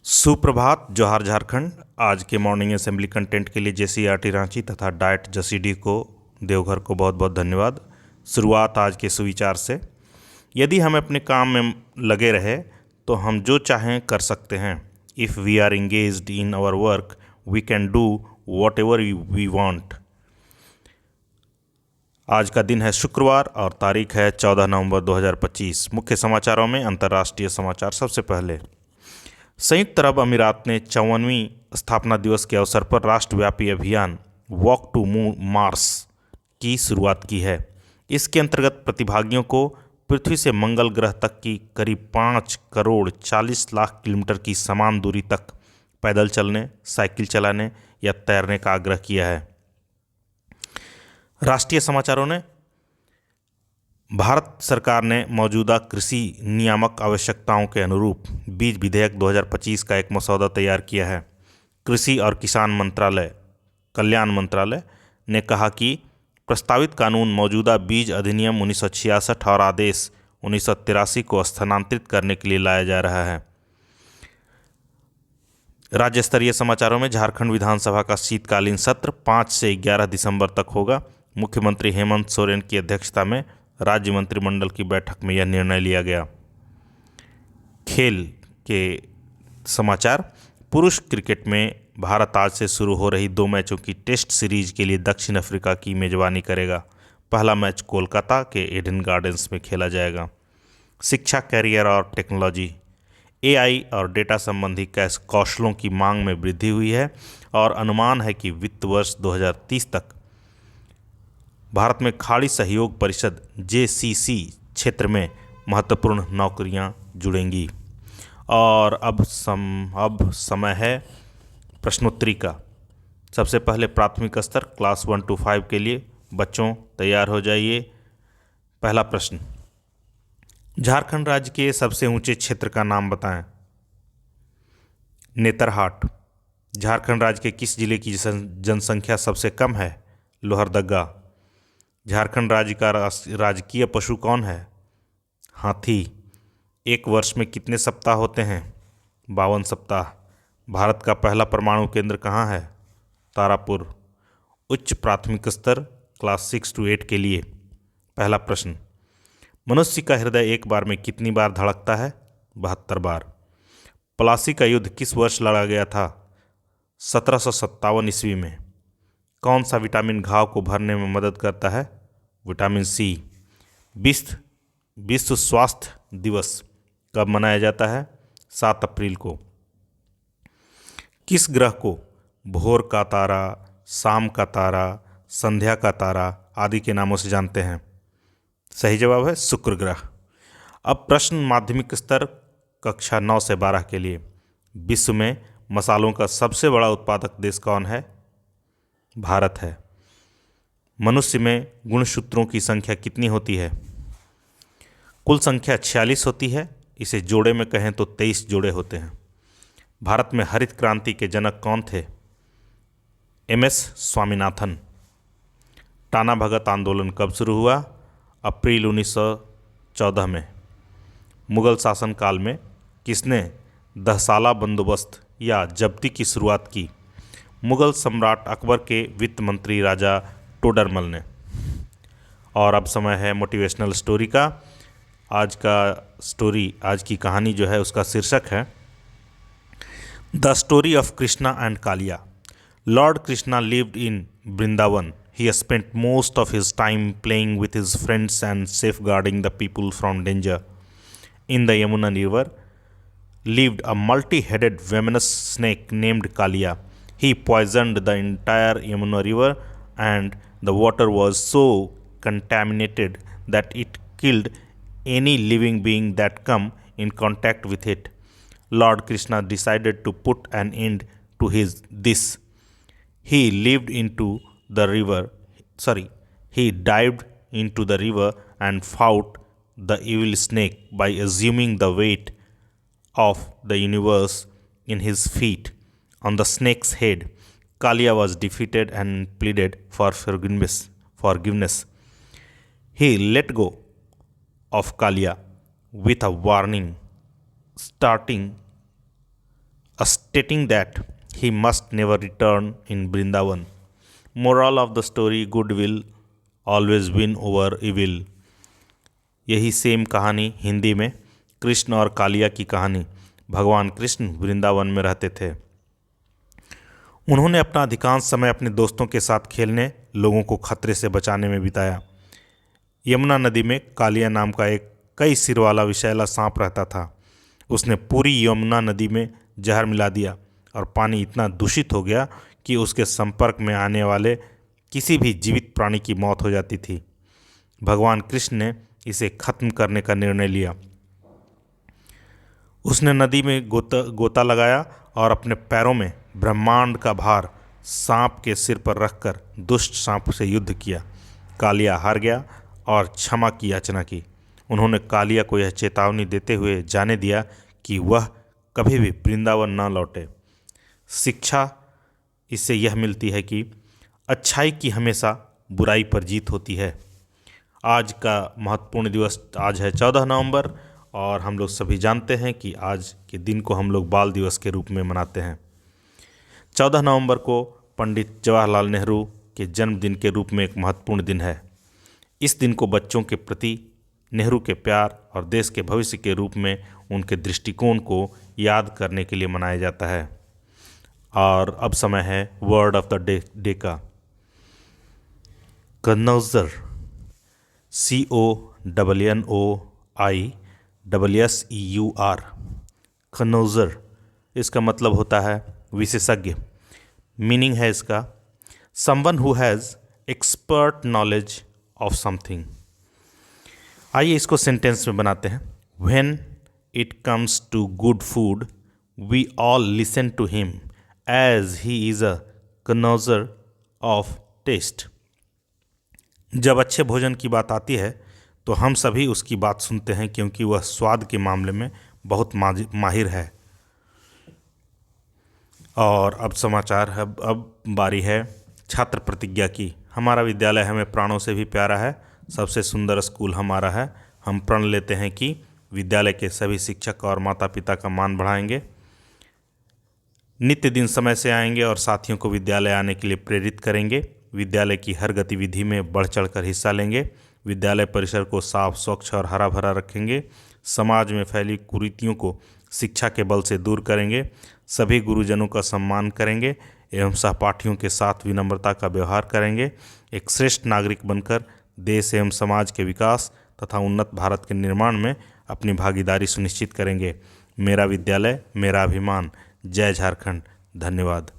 सुप्रभात जोहार झारखंड। आज के मॉर्निंग असेंबली कंटेंट के लिए जेसीईआरटी रांची तथा डाइट जसीडी को देवघर को बहुत बहुत धन्यवाद। शुरुआत आज के सुविचार से। यदि हम अपने काम में लगे रहे तो हम जो चाहें कर सकते हैं। If we are engaged in our work we can do whatever we want. आज का दिन है शुक्रवार और तारीख है 14 नवंबर 2025। मुख्य समाचारों में अंतर्राष्ट्रीय समाचार। सबसे पहले, संयुक्त अरब अमीरात ने 54वीं स्थापना दिवस के अवसर पर राष्ट्रव्यापी अभियान वॉक टू मून मार्स की शुरुआत की है। इसके अंतर्गत प्रतिभागियों को पृथ्वी से मंगल ग्रह तक की करीब 5 करोड़ 40 लाख किलोमीटर की समान दूरी तक पैदल चलने, साइकिल चलाने या तैरने का आग्रह किया है। राष्ट्रीय समाचारों ने, भारत सरकार ने मौजूदा कृषि नियामक आवश्यकताओं के अनुरूप बीज विधेयक 2025 का एक मसौदा तैयार किया है। कृषि और किसान कल्याण मंत्रालय ने कहा कि प्रस्तावित कानून मौजूदा बीज अधिनियम 1966 और आदेश 1983 को स्थानांतरित करने के लिए लाया जा रहा है। राज्य स्तरीय समाचारों में, झारखंड विधानसभा का शीतकालीन सत्र 5 से 11 दिसंबर तक होगा। मुख्यमंत्री हेमंत सोरेन की अध्यक्षता में राज्य मंत्रिमंडल की बैठक में यह निर्णय लिया गया। खेल के समाचार, पुरुष क्रिकेट में भारत आज से शुरू हो रही 2 मैचों की टेस्ट सीरीज के लिए दक्षिण अफ्रीका की मेजबानी करेगा। पहला मैच कोलकाता के ईडन गार्डन्स में खेला जाएगा। शिक्षा, कैरियर और टेक्नोलॉजी, एआई और डेटा संबंधी कौशलों की मांग में वृद्धि हुई है और अनुमान है कि वित्त वर्ष 2030 तक भारत में खाड़ी सहयोग परिषद जेसीसी क्षेत्र में महत्वपूर्ण नौकरियां जुड़ेंगी। और अब समय है प्रश्नोत्तरी का। सबसे पहले प्राथमिक स्तर क्लास 1 to 5 के लिए बच्चों तैयार हो जाइए। पहला प्रश्न, झारखंड राज्य के सबसे ऊंचे क्षेत्र का नाम बताएं। नेतरहाट। झारखंड राज्य के किस जिले की जनसंख्या सबसे कम है? लोहरदगा। झारखंड राज्य का राजकीय पशु कौन है? हाथी। एक वर्ष में कितने सप्ताह होते हैं? 52 सप्ताह। भारत का पहला परमाणु केंद्र कहाँ है? तारापुर। उच्च प्राथमिक स्तर क्लास 6 to 8 के लिए पहला प्रश्न, मनुष्य का हृदय एक बार में कितनी बार धड़कता है? 72 बार। प्लासी का युद्ध किस वर्ष लड़ा गया था? 1757 ईस्वी में। कौन सा विटामिन घाव को भरने में मदद करता है? Vitamin C. विश्व स्वास्थ्य दिवस कब मनाया जाता है? 7 अप्रैल को। किस ग्रह को भोर का तारा, शाम का तारा, संध्या का तारा आदि के नामों से जानते हैं? सही जवाब है शुक्र ग्रह। अब प्रश्न माध्यमिक स्तर कक्षा 9 से 12 के लिए। विश्व में मसालों का सबसे बड़ा उत्पादक देश कौन है? भारत है। मनुष्य में गुणसूत्रों की संख्या कितनी होती है? कुल संख्या 46 होती है। इसे जोड़े में कहें तो 23 जोड़े होते हैं। भारत में हरित क्रांति के जनक कौन थे? एमएस स्वामीनाथन। टाना भगत आंदोलन कब शुरू हुआ? अप्रैल 1914 में। मुगल शासनकाल में किसने दहसाला बंदोबस्त या जब्ती की शुरुआत की? मुगल सम्राट अकबर के वित्त मंत्री राजा टोडरमल ने। और अब समय है मोटिवेशनल स्टोरी का। आज की कहानी जो है उसका शीर्षक है the story of Krishna and Kaliya. Lord Krishna lived in Vrindavan. He spent most of his time playing with his friends and safeguarding the people from danger. In the Yamuna river lived a multi-headed venomous snake named Kalia. He poisoned the entire Yamuna river and the water was so contaminated that it killed any living being that come in contact with it. Lord Krishna decided to put an end to this. He dived into the river and fought the evil snake by assuming the weight of the universe in his feet. On the snake's head, Kalia was defeated and pleaded for forgiveness. He let go of Kalia with a warning, starting stating that he must never return in Vrindavan. Moral of the story: good will always win over evil. यही same कहानी हिंदी में कृष्ण और कालिया की कहानी। भगवान कृष्ण वृंदावन में रहते थे। उन्होंने अपना अधिकांश समय अपने दोस्तों के साथ खेलने, लोगों को खतरे से बचाने में बिताया। यमुना नदी में कालिया नाम का एक कई सिर वाला विषैला सांप रहता था। उसने पूरी यमुना नदी में जहर मिला दिया और पानी इतना दूषित हो गया कि उसके संपर्क में आने वाले किसी भी जीवित प्राणी की मौत हो जाती थी। भगवान कृष्ण ने इसे खत्म करने का निर्णय लिया। उसने नदी में गोता लगाया और अपने पैरों में ब्रह्मांड का भार सांप के सिर पर रखकर दुष्ट सांप से युद्ध किया। कालिया हार गया और क्षमा की याचना की। उन्होंने कालिया को यह चेतावनी देते हुए जाने दिया कि वह कभी भी वृंदावन न लौटे। शिक्षा इससे यह मिलती है कि अच्छाई की हमेशा बुराई पर जीत होती है। आज का महत्वपूर्ण दिवस आज है 14 नवंबर और हम लोग सभी जानते हैं कि आज के दिन को हम लोग बाल दिवस के रूप में मनाते हैं। 14 नवंबर को पंडित जवाहरलाल नेहरू के जन्मदिन के रूप में एक महत्वपूर्ण दिन है। इस दिन को बच्चों के प्रति नेहरू के प्यार और देश के भविष्य के रूप में उनके दृष्टिकोण को याद करने के लिए मनाया जाता है। और अब समय है वर्ड ऑफ द डे का। कनौजर, CONNOISSEUR, कनौजर। इसका मतलब होता है विशेषज्ञ। मीनिंग है इसका someone who has expert knowledge of something. आइए इसको सेंटेंस में बनाते हैं। When it comes to good food we all listen to him as he is a connoisseur of taste. जब अच्छे भोजन की बात आती है तो हम सभी उसकी बात सुनते हैं क्योंकि वह स्वाद के मामले में बहुत माहिर है। और अब समाचार है, अब बारी है छात्र प्रतिज्ञा की। हमारा विद्यालय हमें प्राणों से भी प्यारा है, सबसे सुंदर स्कूल हमारा है। हम प्रण लेते हैं कि विद्यालय के सभी शिक्षक और माता पिता का मान बढ़ाएंगे, नित्य दिन समय से आएंगे और साथियों को विद्यालय आने के लिए प्रेरित करेंगे। विद्यालय की हर गतिविधि में बढ़ चढ़कर हिस्सा लेंगे। विद्यालय परिसर को साफ, स्वच्छ और हरा भरा रखेंगे। समाज में फैली कुरीतियों को शिक्षा के बल से दूर करेंगे। सभी गुरुजनों का सम्मान करेंगे एवं सहपाठियों के साथ विनम्रता का व्यवहार करेंगे। एक श्रेष्ठ नागरिक बनकर देश एवं समाज के विकास तथा उन्नत भारत के निर्माण में अपनी भागीदारी सुनिश्चित करेंगे। मेरा विद्यालय, मेरा अभिमान। जय झारखंड। धन्यवाद।